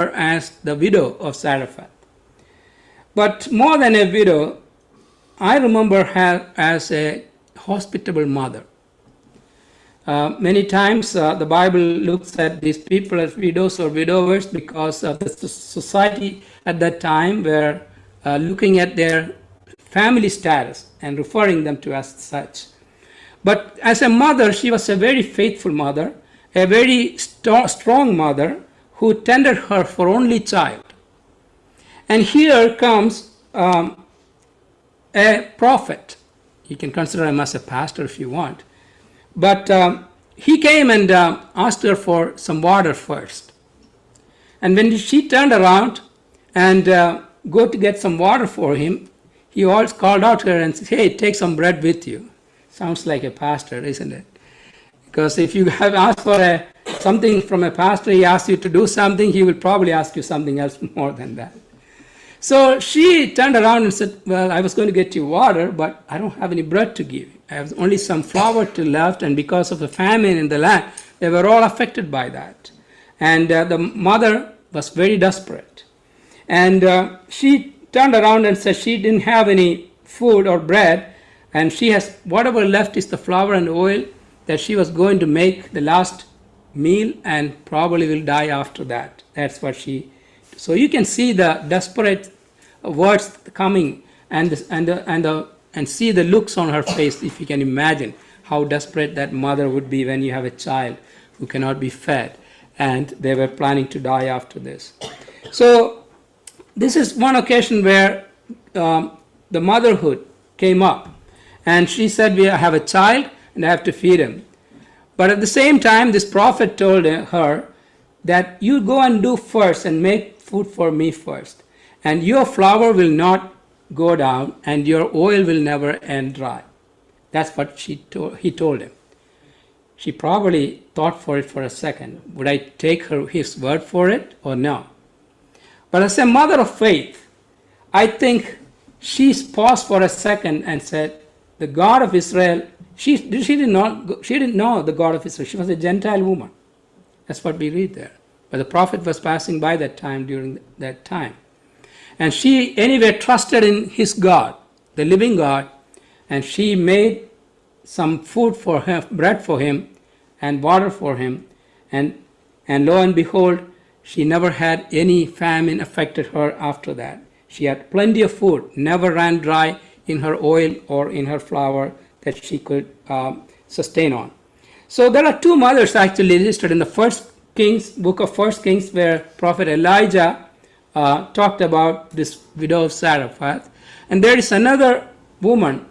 her as the widow of Zarephath. But more than a widow, I remember her as a hospitable mother. Many times the Bible looks at these people as widows or widowers because of the society at that time were looking at their family status and referring them to as such. But as a mother, she was a very faithful mother, a very strong mother who tended her for only child. And here comes a prophet. You can consider him as a pastor if you want. But he came and asked her for some water first. And when she turned around and go to get some water for him, he always called out to her and said, "Hey, take some bread with you." Sounds like a pastor, isn't it? Because if you have asked for something from a pastor, he asks you to do something, he will probably ask you something else more than that. So she turned around and said, "Well, I was going to get you water, but I don't have any bread to give you. I have only some flour to left, and because of the famine in the land, they were all affected by that." And the mother was very desperate. And she turned around and said she didn't have any food or bread, and she has whatever left is the flour and oil that she was going to make the last meal and probably will die after that. That's what she. So you can see the desperate words coming and see the looks on her face, if you can imagine how desperate that mother would be when you have a child who cannot be fed, and they were planning to die after this. So this is one occasion where the motherhood came up, and she said, "We have a child and I have to feed him." But at the same time, this prophet told her that you go and do first and make food for me first, and your flour will not go down and your oil will never end dry. That's what he told him. She probably thought for it for a second. Would I take his word for it or no? But as a mother of faith, I think she paused for a second and said, "The God of Israel," she didn't know the God of Israel. She was a Gentile woman. That's what we read there. But the prophet was passing by that time during that time. And she anyway trusted in his God, the living God, and she made some food for him, bread for him, and water for him. And lo and behold, she never had any famine affected her after that. She had plenty of food, never ran dry in her oil or in her flour that she could sustain on. So there are two mothers actually listed in the book of First Kings, where Prophet Elijah talked about this widow of Zarephath. And there is another woman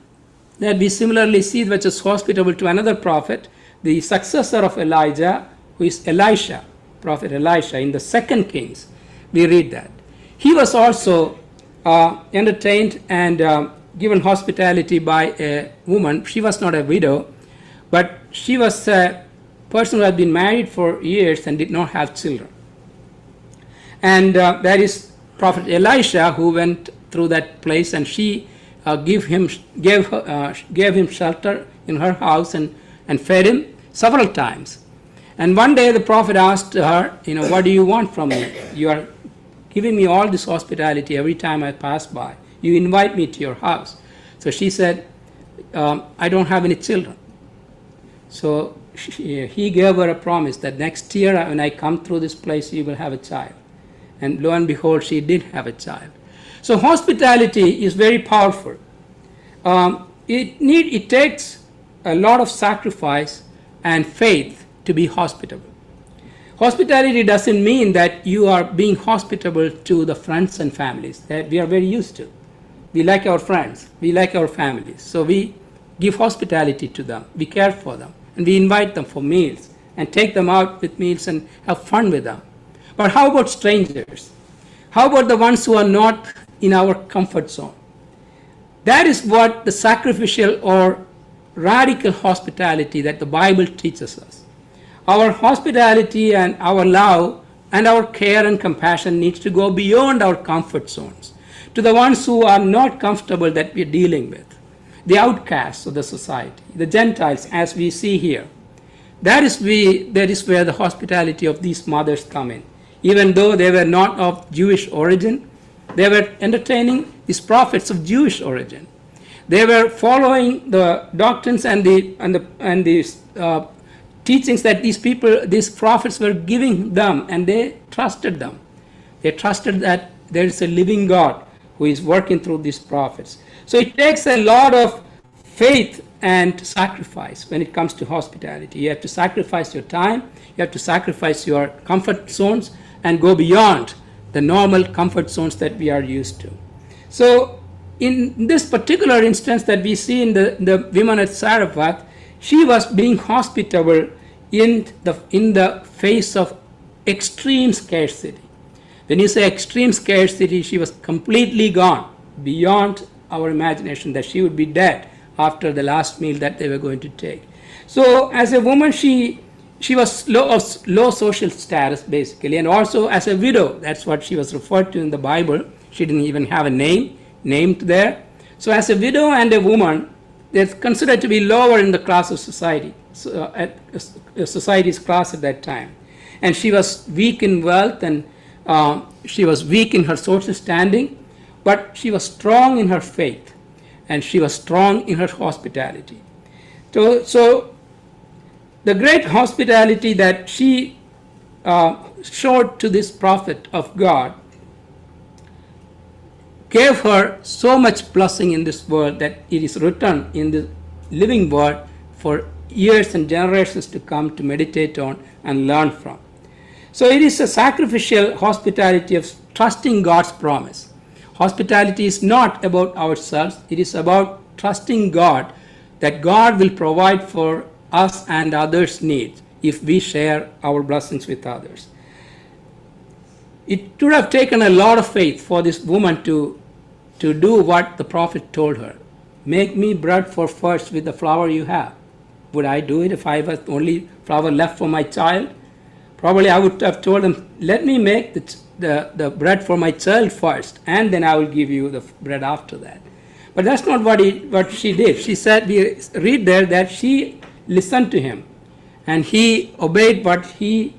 that we similarly see, which is hospitable to another prophet, the successor of Elijah, who is Elisha, Prophet Elisha. In the Second Kings, we read that. He was also entertained and given hospitality by a woman. She was not a widow, but she was a person who had been married for years and did not have children. And there is Prophet Elisha who went through that place, and she gave him shelter in her house and fed him several times. And one day the prophet asked her, "What do you want from me? You are giving me all this hospitality every time I pass by. You invite me to your house." So she said, "I don't have any children." So he gave her a promise that next year when I come through this place, you will have a child. And lo and behold, she did have a child. So hospitality is very powerful. It takes a lot of sacrifice and faith to be hospitable. Hospitality doesn't mean that you are being hospitable to the friends and families that we are very used to. We like our friends, we like our families, so we give hospitality to them, we care for them, and we invite them for meals and take them out with meals and have fun with them. But how about strangers? How about the ones who are not in our comfort zone? That is what the sacrificial or radical hospitality that the Bible teaches us. Our hospitality and our love and our care and compassion needs to go beyond our comfort zones to the ones who are not comfortable that we're dealing with, the outcasts of the society, the Gentiles, as we see here. That is where the hospitality of these mothers come in. even though they were not of Jewish origin. They were entertaining these prophets of Jewish origin. They were following the doctrines and the teachings that these prophets were giving them, and they trusted them. They trusted that there is a living God who is working through these prophets. So it takes a lot of faith and sacrifice when it comes to hospitality. You have to sacrifice your time, you have to sacrifice your comfort zones and go beyond the normal comfort zones that we are used to. So in this particular instance that we see in the woman at Zarephath, she was being hospitable in the face of extreme scarcity. When you say extreme scarcity, she was completely gone, beyond our imagination, that she would be dead after the last meal that they were going to take. So as a woman, she was low social status, basically, and also as a widow. That's what she was referred to in the Bible. She didn't even have a name named there. So as a widow and a woman, they're considered to be lower in the class of society, so at society's class at that time. And she was weak in wealth, and she was weak in her social standing, but she was strong in her faith, and she was strong in her hospitality. So the great hospitality that she showed to this prophet of God gave her so much blessing in this world that it is written in the living word for years and generations to come to meditate on and learn from. So it is a sacrificial hospitality of trusting God's promise. Hospitality is not about ourselves. It is about trusting God, that God will provide for us and others' needs if we share our blessings with others. It would have taken a lot of faith for this woman to do what the prophet told her. Make me bread for first with the flour you have. Would I do it if I was only flour left for my child? Probably I would have told him, let me make the bread for my child first, and then I will give you the bread after that. But that's not what she did. She said, we read there that she listened to him, and he obeyed what he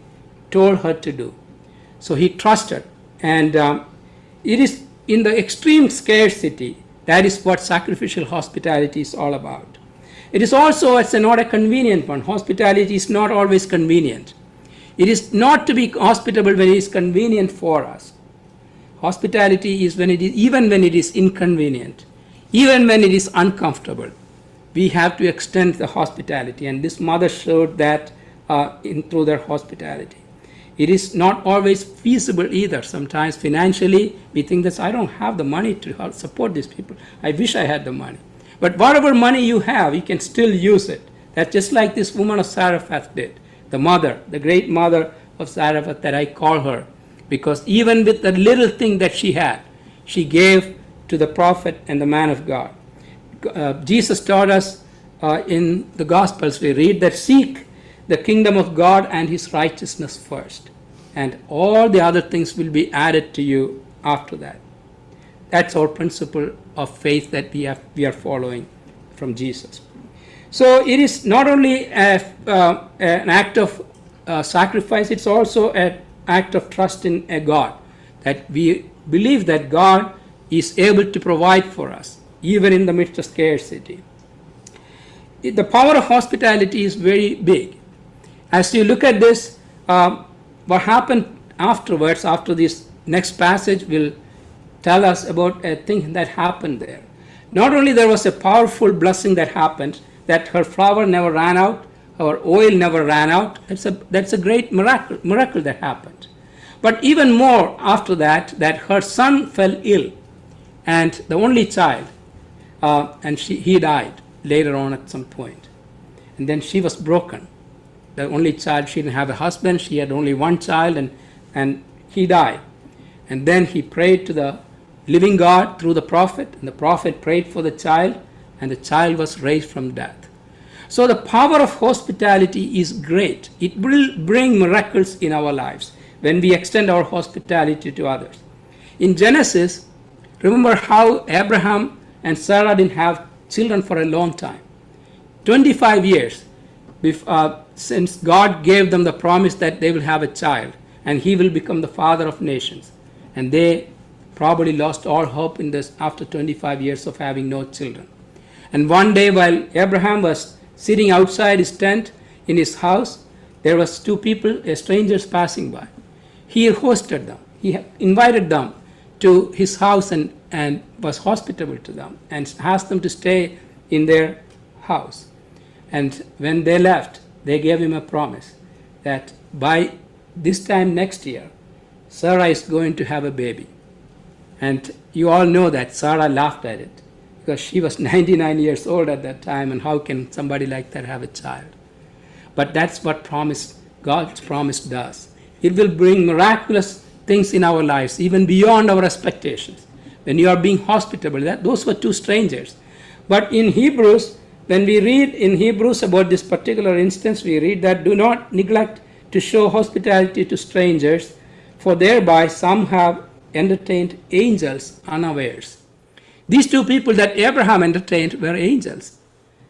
told her to do. So he trusted. And it is in the extreme scarcity, that is what sacrificial hospitality is all about. It is also, it's not a convenient one. Hospitality is not always convenient. It is not to be hospitable when it is convenient for us. Hospitality is when it is, even when it is inconvenient, even when it is uncomfortable, we have to extend the hospitality. And this mother showed that through their hospitality. It is not always feasible either. Sometimes financially, we think that I don't have the money to help support these people. I wish I had the money. But whatever money you have, you can still use it. That's just like this woman of Zarephath did. The mother, the great mother of Zarephath that I call her. Because even with the little thing that she had, she gave to the prophet and the man of God. Jesus taught us in the Gospels, we read that seek the kingdom of God and his righteousness first, and all the other things will be added to you after that. That's our principle of faith that we are following from Jesus. So it is not only an act of sacrifice, it's also an act of trust in a God, that we believe that God is able to provide for us, even in the midst of scarcity. The power of hospitality is very big. As you look at this, what happened afterwards, after this next passage will tell us about a thing that happened there. Not only there was a powerful blessing that happened, that her flour never ran out, her oil never ran out. That's a great miracle that happened. But even more after that her son fell ill, and the only child, and he died later on at some point. And then she was broken. The only child, she didn't have a husband, she had only one child, and he died. And then he prayed to the living God through the prophet, and the prophet prayed for the child, and the child was raised from death. So the power of hospitality is great. It will bring miracles in our lives when we extend our hospitality to others. In Genesis, remember how Abraham and Sarah didn't have children for a long time. 25 years since God gave them the promise that they will have a child. and he will become the father of nations. And they probably lost all hope in this after 25 years of having no children. And one day while Abraham was sitting outside his tent in his house, there was two people, strangers passing by. He hosted them. He invited them to his house and was hospitable to them and asked them to stay in their house. And when they left, they gave him a promise that by this time next year, Sarah is going to have a baby. And you all know that Sarah laughed at it because she was 99 years old at that time, and how can somebody like that have a child? But that's what God's promise does. It will bring miraculous things in our lives, even beyond our expectations. When you are being hospitable, those were two strangers. But in Hebrews, when we read in Hebrews about this particular instance, we read that do not neglect to show hospitality to strangers, for thereby some have entertained angels unawares. These two people that Abraham entertained were angels.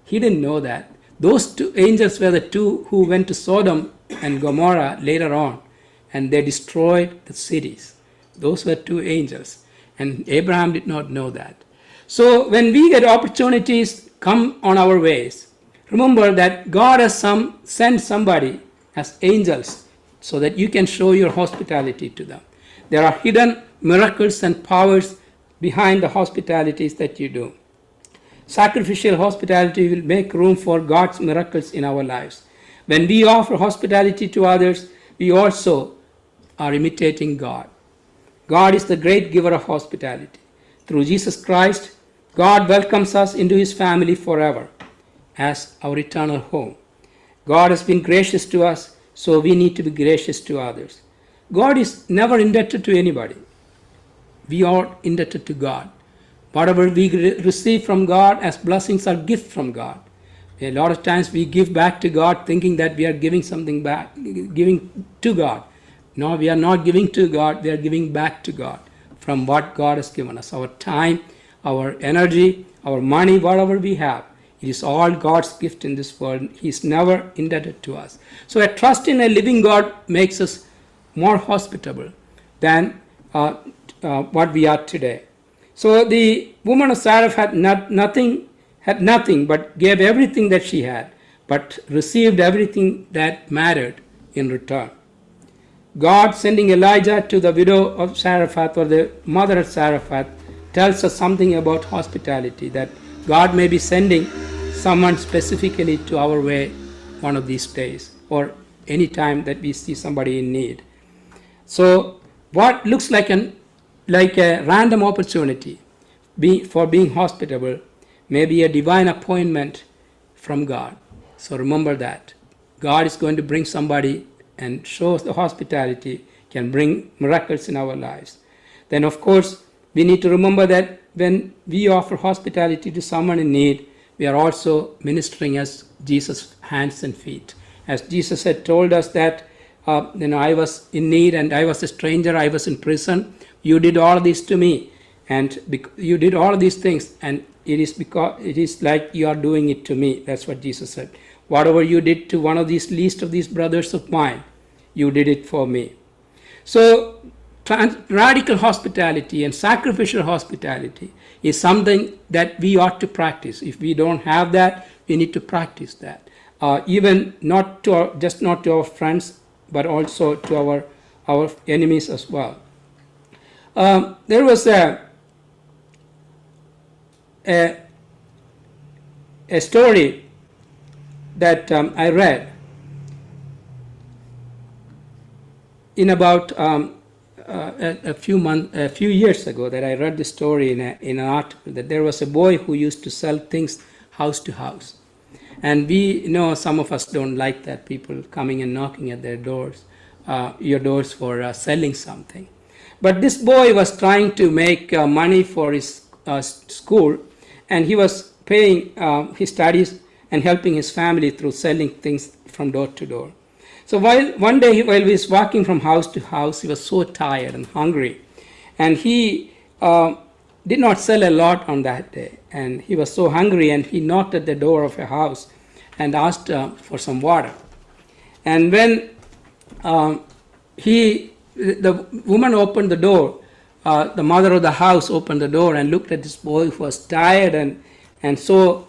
He didn't know that. Those two angels were the two who went to Sodom and Gomorrah later on, and they destroyed the cities. Those were two angels, and Abraham did not know that. So when we get opportunities come on our ways, remember that God has sent somebody as angels so that you can show your hospitality to them. There are hidden miracles and powers behind the hospitalities that you do. Sacrificial hospitality will make room for God's miracles in our lives. When we offer hospitality to others, we also are imitating God. God is the great giver of hospitality. Through Jesus Christ, God welcomes us into his family forever as our eternal home. God has been gracious to us, so we need to be gracious to others. God is never indebted to anybody. We are indebted to God. Whatever we receive from God as blessings are gifts from God. A lot of times we give back to God thinking that we are giving something back, giving to God. No, we are not giving to God, we are giving back to God from what God has given us. Our time, our energy, our money, whatever we have. It is all God's gift in this world. He is never indebted to us. So a trust in a living God makes us more hospitable than what we are today. So the woman of Zarephath had nothing but gave everything that she had, but received everything that mattered in return. God sending Elijah to the widow of Zarephath, or the mother of Zarephath, tells us something about hospitality, that God may be sending someone specifically to our way one of these days, or any time that we see somebody in need. So what looks like a random opportunity for being hospitable may be a divine appointment from God. So remember that. God is going to bring somebody and show us the hospitality can bring miracles in our lives. Then of course, we need to remember that when we offer hospitality to someone in need, we are also ministering as Jesus' hands and feet. As Jesus had told us that, I was in need and I was a stranger, I was in prison. You did all this to me, and you did all these things, and it is like you are doing it to me. That's what Jesus said. Whatever you did to one of these least of these brothers of mine, you did it for me. So radical hospitality and sacrificial hospitality is something that we ought to practice. If we don't have that, we need to practice that. Even not to our friends, but also to our enemies as well. There was a story that I read in about a few years ago. That I read the story in an article, that there was a boy who used to sell things house to house. And we know some of us don't like that, people coming and knocking at their doors, your doors for selling something. But this boy was trying to make money for his school, and he was paying his studies and helping his family through selling things from door to door. So one day while he was walking from house to house, he was so tired and hungry, and he did not sell a lot on that day. And he was so hungry, and he knocked at the door of a house and asked for some water. And when the woman opened the door. The mother of the house opened the door and looked at this boy who was tired and so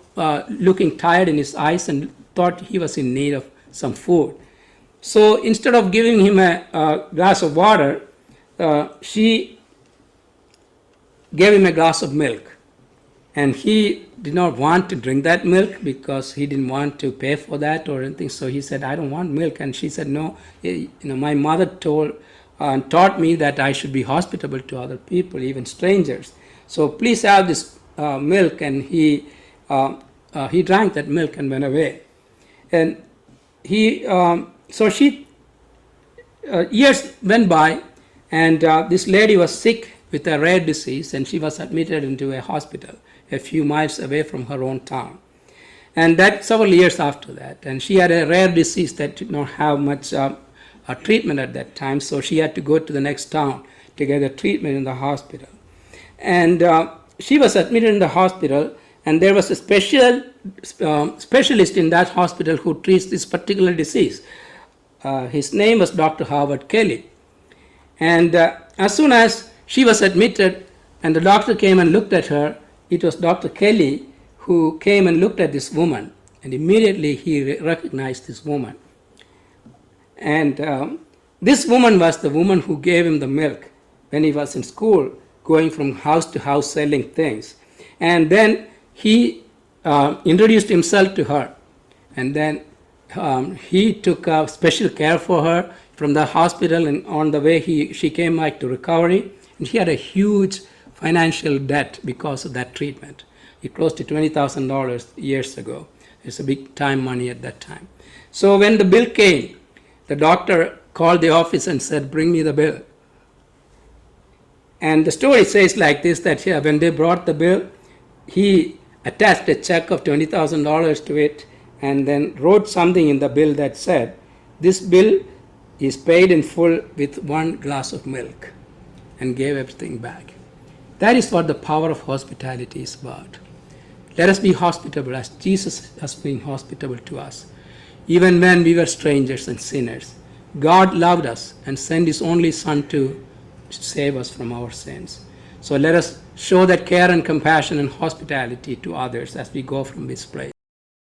looking tired in his eyes, and thought he was in need of some food. So instead of giving him a glass of water, she gave him a glass of milk. And he did not want to drink that milk because he didn't want to pay for that or anything. So he said, I don't want milk. And she said, no, my mother taught me that I should be hospitable to other people, even strangers. So please have this milk. And he drank that milk and went away. And years went by, and this lady was sick with a rare disease, and she was admitted into a hospital a few miles away from her own town. And that several years after that. And she had a rare disease that did not have much treatment at that time, so she had to go to the next town to get a treatment in the hospital. And she was admitted in the hospital, and there was a specialist in that hospital who treats this particular disease. His name was Dr. Howard Kelly. And as soon as she was admitted and the doctor came and looked at her, it was Dr. Kelly who came and looked at this woman, and immediately he recognized this woman. And this woman was the woman who gave him the milk when he was in school, going from house to house selling things. And then he introduced himself to her, and then he took special care for her from the hospital, and on the way she came back to recovery, and she had a huge financial debt because of that treatment. It close to $20,000 years ago. It's a big time money at that time. So when the bill came, the doctor called the office and said, bring me the bill. And the story says like this, that when they brought the bill, he attached a check of $20,000 to it and then wrote something in the bill that said, this bill is paid in full with 1 glass of milk, and gave everything back. That is what the power of hospitality is about. Let us be hospitable as Jesus has been hospitable to us. Even when we were strangers and sinners, God loved us and sent His only Son to save us from our sins. So let us show that care and compassion and hospitality to others as we go from this place.